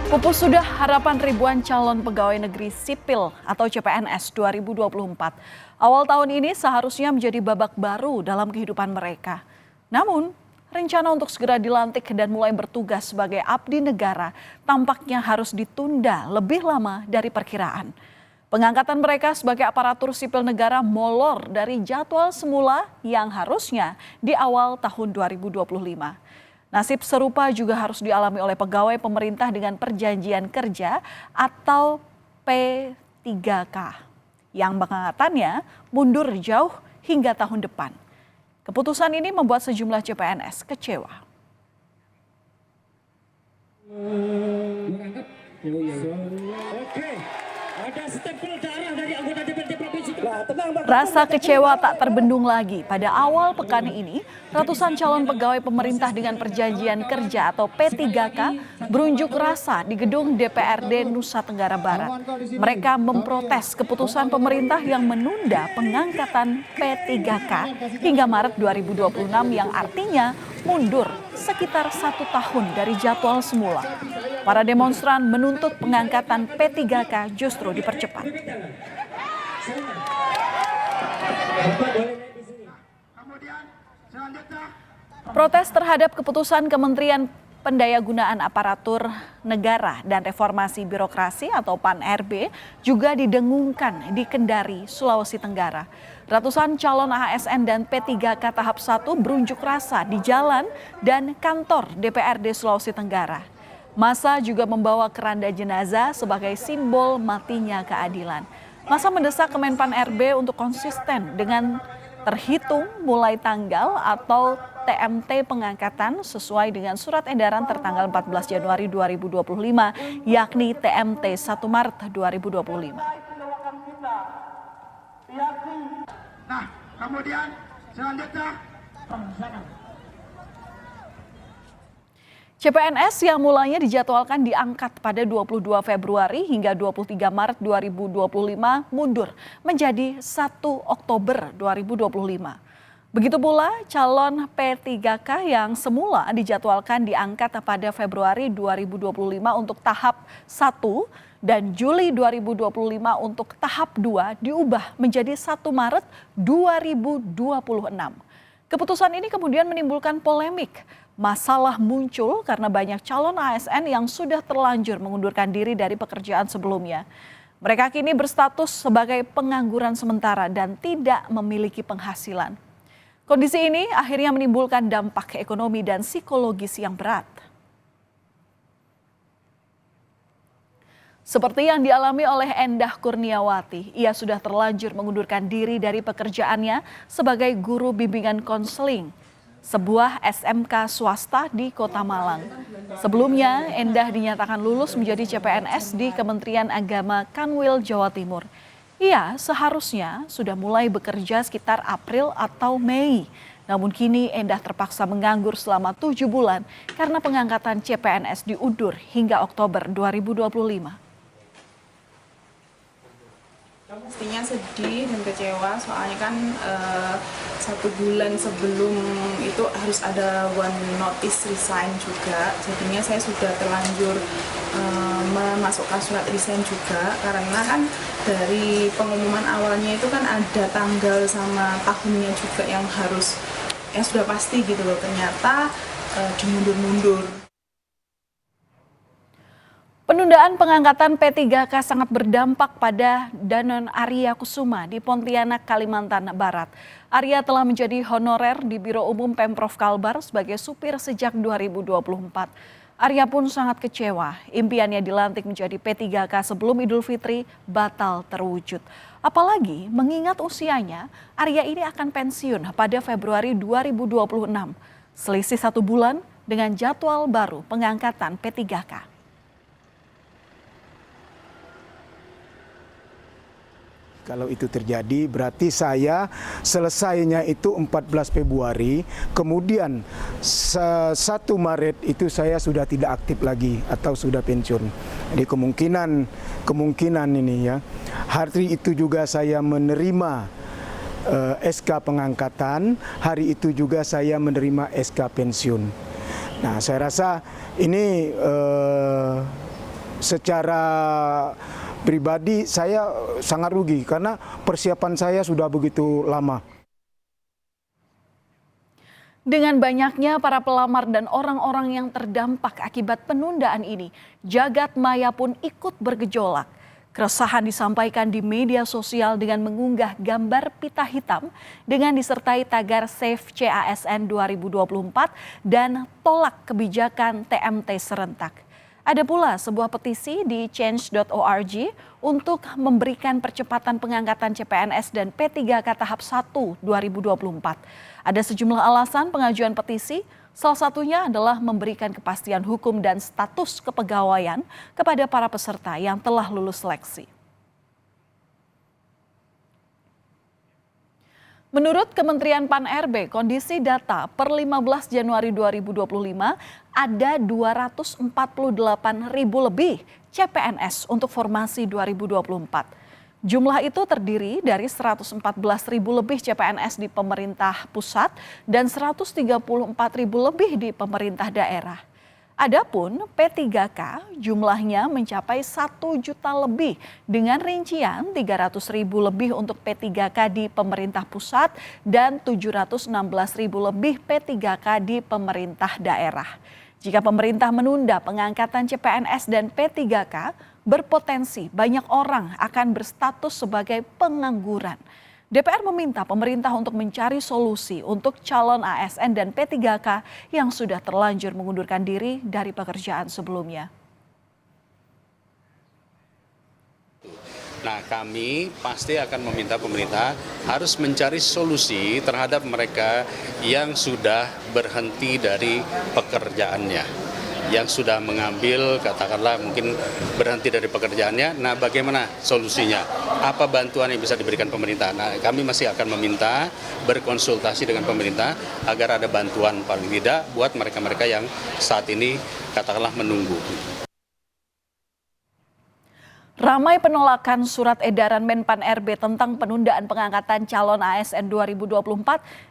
Pupus sudah harapan ribuan calon pegawai negeri sipil atau CPNS 2024. Awal tahun ini seharusnya menjadi babak baru dalam kehidupan mereka. Namun, rencana untuk segera dilantik dan mulai bertugas sebagai abdi negara tampaknya harus ditunda lebih lama dari perkiraan. Pengangkatan mereka sebagai aparatur sipil negara molor dari jadwal semula yang harusnya di awal tahun 2025. Nasib serupa juga harus dialami oleh pegawai pemerintah dengan perjanjian kerja atau P3K yang pengangkatannya mundur jauh hingga tahun depan. Keputusan ini membuat sejumlah CPNS kecewa. Rasa kecewa tak terbendung lagi. Pada awal pekan ini, ratusan calon pegawai pemerintah dengan perjanjian kerja atau P3K berunjuk rasa di gedung DPRD Nusa Tenggara Barat. Mereka memprotes keputusan pemerintah yang menunda pengangkatan P3K hingga Maret 2026 yang artinya mundur sekitar 1 tahun dari jadwal semula. Para demonstran menuntut pengangkatan P3K justru dipercepat. Protes terhadap keputusan Kementerian Pendayagunaan Aparatur Negara dan Reformasi Birokrasi atau PAN-RB juga didengungkan di Kendari, Sulawesi Tenggara. Ratusan calon ASN dan P3K tahap 1 berunjuk rasa di jalan dan kantor DPRD Sulawesi Tenggara. Massa juga membawa keranda jenazah sebagai simbol matinya keadilan. Massa mendesak Kemenpan RB untuk konsisten dengan terhitung mulai tanggal atau TMT pengangkatan sesuai dengan surat edaran tertanggal 14 Januari 2025 yakni TMT 1 Maret 2025. Nah, kemudian selanjutnya CPNS yang mulanya dijadwalkan diangkat pada 22 Februari hingga 23 Maret 2025 mundur menjadi 1 Oktober 2025. Begitu pula calon P3K yang semula dijadwalkan diangkat pada Februari 2025 untuk tahap 1 dan Juli 2025 untuk tahap 2 diubah menjadi 1 Maret 2026. Keputusan ini kemudian menimbulkan polemik. Masalah muncul karena banyak calon ASN yang sudah terlanjur mengundurkan diri dari pekerjaan sebelumnya. Mereka kini berstatus sebagai pengangguran sementara dan tidak memiliki penghasilan. Kondisi ini akhirnya menimbulkan dampak ekonomi dan psikologis yang berat. Seperti yang dialami oleh Endah Kurniawati, ia sudah terlanjur mengundurkan diri dari pekerjaannya sebagai guru bimbingan konseling sebuah SMK swasta di Kota Malang. Sebelumnya, Endah dinyatakan lulus menjadi CPNS di Kementerian Agama Kanwil, Jawa Timur. Ia seharusnya sudah mulai bekerja sekitar April atau Mei. Namun kini Endah terpaksa menganggur selama 7 bulan karena pengangkatan CPNS diundur hingga Oktober 2025. Pastinya sedih dan kecewa soalnya kan 1 bulan sebelum itu harus ada one notice resign juga. Jadinya saya sudah terlanjur memasukkan surat resign juga karena kan dari pengumuman awalnya itu kan ada tanggal sama tahunnya juga yang sudah pasti gitu loh, ternyata dimundur-mundur. Penundaan pengangkatan P3K sangat berdampak pada Danon Arya Kusuma di Pontianak, Kalimantan Barat. Arya telah menjadi honorer di Biro Umum Pemprov Kalbar sebagai supir sejak 2024. Arya pun sangat kecewa, impiannya dilantik menjadi P3K sebelum Idul Fitri batal terwujud. Apalagi mengingat usianya, Arya ini akan pensiun pada Februari 2026. Selisih 1 bulan dengan jadwal baru pengangkatan P3K. Kalau itu terjadi berarti saya selesainya itu 14 Februari, kemudian 1 Maret itu saya sudah tidak aktif lagi atau sudah pensiun. Jadi kemungkinan ini ya. Hari itu juga saya menerima SK pengangkatan, hari itu juga saya menerima SK pensiun. Nah, saya rasa ini secara pribadi saya sangat rugi karena persiapan saya sudah begitu lama. Dengan banyaknya para pelamar dan orang-orang yang terdampak akibat penundaan ini, jagat maya pun ikut bergejolak. Keresahan disampaikan di media sosial dengan mengunggah gambar pita hitam dengan disertai tagar Save CASN 2024 dan tolak kebijakan TMT serentak. Ada pula sebuah petisi di change.org untuk memberikan percepatan pengangkatan CPNS dan P3K tahap 1 2024. Ada sejumlah alasan pengajuan petisi, salah satunya adalah memberikan kepastian hukum dan status kepegawaian kepada para peserta yang telah lulus seleksi. Menurut Kementerian Pan-RB, kondisi data per 15 Januari 2025 ada 248.000 lebih CPNS untuk formasi 2024. Jumlah itu terdiri dari 114.000 lebih CPNS di pemerintah pusat dan 134.000 lebih di pemerintah daerah. Adapun P3K jumlahnya mencapai 1 juta lebih dengan rincian 300.000 lebih untuk P3K di pemerintah pusat dan 716.000 lebih P3K di pemerintah daerah. Jika pemerintah menunda pengangkatan CPNS dan P3K, berpotensi banyak orang akan berstatus sebagai pengangguran. DPR meminta pemerintah untuk mencari solusi untuk calon ASN dan P3K yang sudah terlanjur mengundurkan diri dari pekerjaan sebelumnya. Nah, kami pasti akan meminta pemerintah harus mencari solusi terhadap mereka yang sudah berhenti dari pekerjaannya, yang sudah mengambil, katakanlah mungkin berhenti dari pekerjaannya. Nah, bagaimana solusinya? Apa bantuan yang bisa diberikan pemerintah? Nah, kami masih akan meminta berkonsultasi dengan pemerintah agar ada bantuan paling tidak buat mereka-mereka yang saat ini katakanlah menunggu. Ramai penolakan surat edaran Menpan RB tentang penundaan pengangkatan calon ASN 2024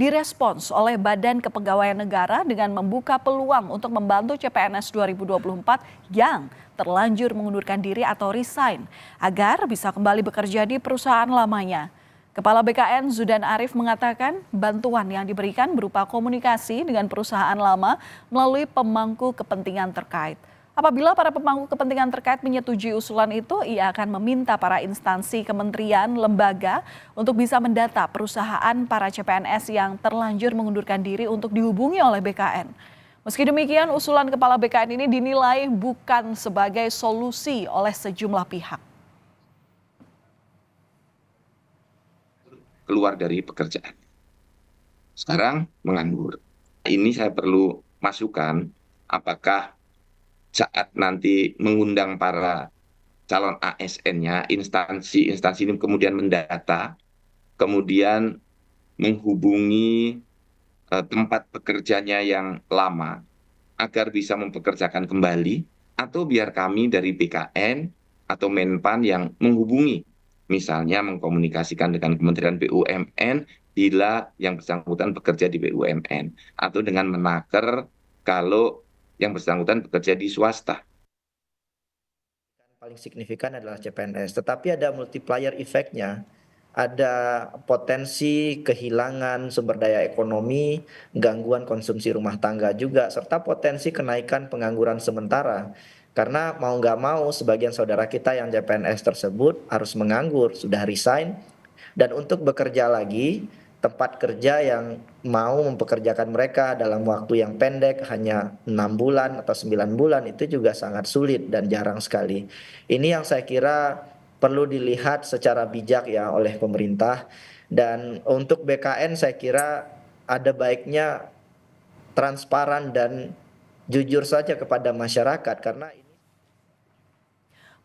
direspons oleh Badan Kepegawaian Negara dengan membuka peluang untuk membantu CPNS 2024 yang terlanjur mengundurkan diri atau resign agar bisa kembali bekerja di perusahaan lamanya. Kepala BKN Zudan Arif mengatakan bantuan yang diberikan berupa komunikasi dengan perusahaan lama melalui pemangku kepentingan terkait. Apabila para pemangku kepentingan terkait menyetujui usulan itu, ia akan meminta para instansi kementerian, lembaga untuk bisa mendata perusahaan para CPNS yang terlanjur mengundurkan diri untuk dihubungi oleh BKN. Meski demikian, usulan Kepala BKN ini dinilai bukan sebagai solusi oleh sejumlah pihak. Keluar dari pekerjaan. Sekarang menganggur. Ini saya perlu masukan apakah saat nanti mengundang para calon ASN-nya, instansi ini kemudian mendata, kemudian menghubungi tempat pekerjanya yang lama agar bisa mempekerjakan kembali, atau biar kami dari BKN atau Menpan yang menghubungi, misalnya mengkomunikasikan dengan Kementerian BUMN bila yang bersangkutan bekerja di BUMN, atau dengan Menaker kalau yang bersangkutan bekerja di swasta. Paling signifikan adalah CPNS, tetapi ada multiplier efeknya. Ada potensi kehilangan sumber daya ekonomi, gangguan konsumsi rumah tangga juga, serta potensi kenaikan pengangguran sementara. Karena mau nggak mau sebagian saudara kita yang CPNS tersebut harus menganggur, sudah resign, dan untuk bekerja lagi, tempat kerja yang mau mempekerjakan mereka dalam waktu yang pendek hanya 6 bulan atau 9 bulan itu juga sangat sulit dan jarang sekali. Ini yang saya kira perlu dilihat secara bijak ya oleh pemerintah, dan untuk BKN saya kira ada baiknya transparan dan jujur saja kepada masyarakat karena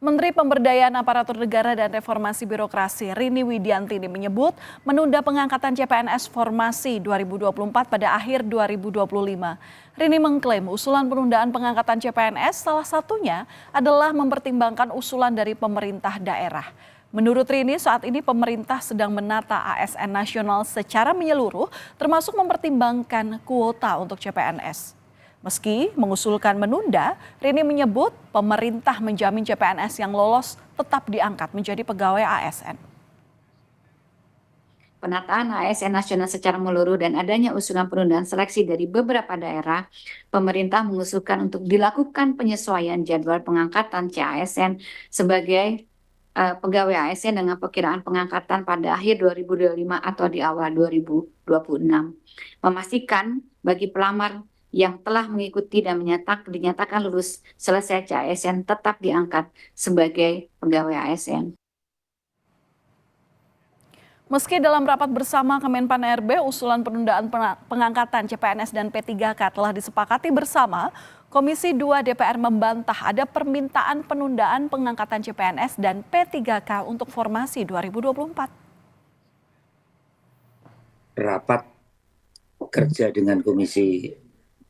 Menteri Pemberdayaan Aparatur Negara dan Reformasi Birokrasi Rini Widiantini menyebut menunda pengangkatan CPNS formasi 2024 pada akhir 2025. Rini mengklaim usulan penundaan pengangkatan CPNS salah satunya adalah mempertimbangkan usulan dari pemerintah daerah. Menurut Rini, saat ini pemerintah sedang menata ASN nasional secara menyeluruh, termasuk mempertimbangkan kuota untuk CPNS. Meski mengusulkan menunda, Rini menyebut pemerintah menjamin CPNS yang lolos tetap diangkat menjadi pegawai ASN. Penataan ASN nasional secara menyeluruh dan adanya usulan penundaan seleksi dari beberapa daerah, pemerintah mengusulkan untuk dilakukan penyesuaian jadwal pengangkatan CASN sebagai pegawai ASN dengan perkiraan pengangkatan pada akhir 2025 atau di awal 2026. Memastikan bagi pelamar yang telah mengikuti dan dinyatakan lulus selesai CASN tetap diangkat sebagai pegawai ASN. Meski dalam rapat bersama Kemenpan RB, usulan penundaan pengangkatan CPNS dan P3K telah disepakati bersama, Komisi 2 DPR membantah ada permintaan penundaan pengangkatan CPNS dan P3K untuk formasi 2024. Rapat kerja dengan Komisi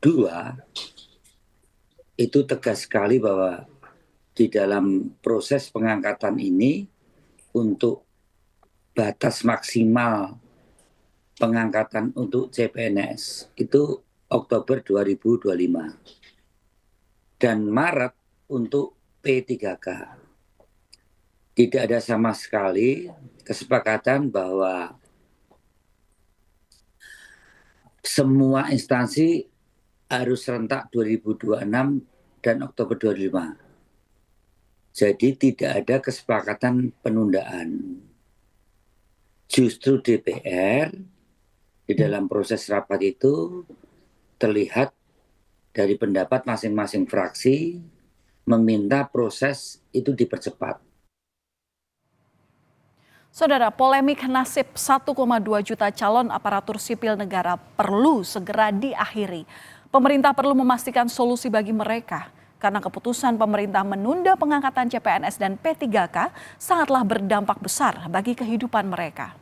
2 itu tegas sekali bahwa di dalam proses pengangkatan ini untuk batas maksimal pengangkatan untuk CPNS itu Oktober 2025 dan Maret untuk P3K. Tidak ada sama sekali kesepakatan bahwa semua instansi harus serentak 2026 dan Oktober 2025. Jadi tidak ada kesepakatan penundaan. Justru DPR di dalam proses rapat itu terlihat dari pendapat masing-masing fraksi meminta proses itu dipercepat. Saudara, polemik nasib 1,2 juta calon aparatur sipil negara perlu segera diakhiri. Pemerintah perlu memastikan solusi bagi mereka karena keputusan pemerintah menunda pengangkatan CPNS dan P3K sangatlah berdampak besar bagi kehidupan mereka.